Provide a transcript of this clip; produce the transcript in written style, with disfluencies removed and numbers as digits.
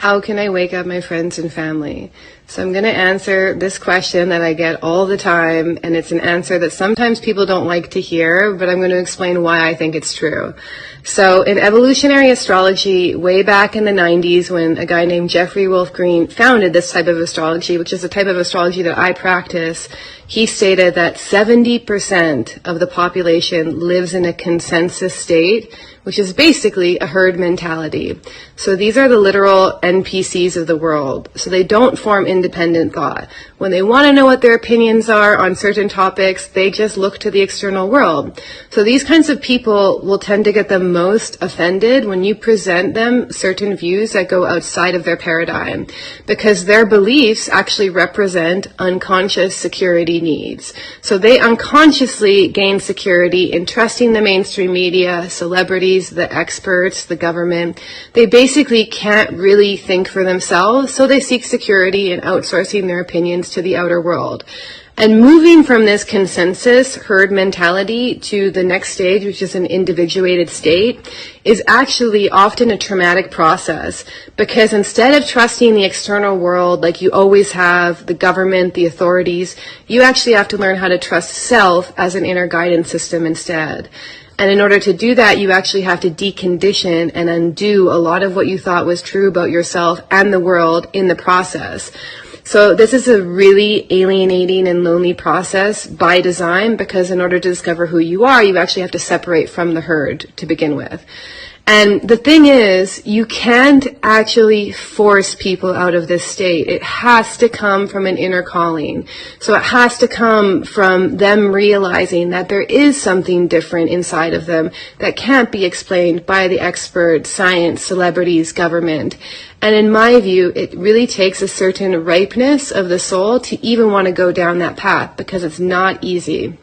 How can I wake up my friends and family? So I'm going to answer this question that I get all the time, and it's an answer that sometimes people don't like to hear, but I'm going to explain why I think it's true. So in evolutionary astrology, way back in the 90s, when a guy named Jeffrey Wolf Green founded this type of astrology, which is a type of astrology that I practice, he stated that 70% of the population lives in a consensus state, which is basically a herd mentality. So these are the literal NPCs of the world. So they don't form independent thought. When they want to know what their opinions are on certain topics, they just look to the external world. So these kinds of people will tend to get the most offended when you present them certain views that go outside of their paradigm, because their beliefs actually represent unconscious security needs. So they unconsciously gain security in trusting the mainstream media, celebrities, the experts, the government. They basically can't really think for themselves, so they seek security in outsourcing their opinions to the outer world. And moving from this consensus herd mentality to the next stage, which is an individuated state, is actually often a traumatic process, because instead of trusting the external world like you always have, the government, the authorities, you actually have to learn how to trust self as an inner guidance system instead. And in order to do that, you actually have to decondition and undo a lot of what you thought was true about yourself and the world in the process. So this is a really alienating and lonely process by design, because in order to discover who you are, you actually have to separate from the herd to begin with. And the thing is, you can't actually force people out of this state. It has to come from an inner calling. So it has to come from them realizing that there is something different inside of them that can't be explained by the experts, science, celebrities, government. And in my view, it really takes a certain ripeness of the soul to even want to go down that path, because it's not easy.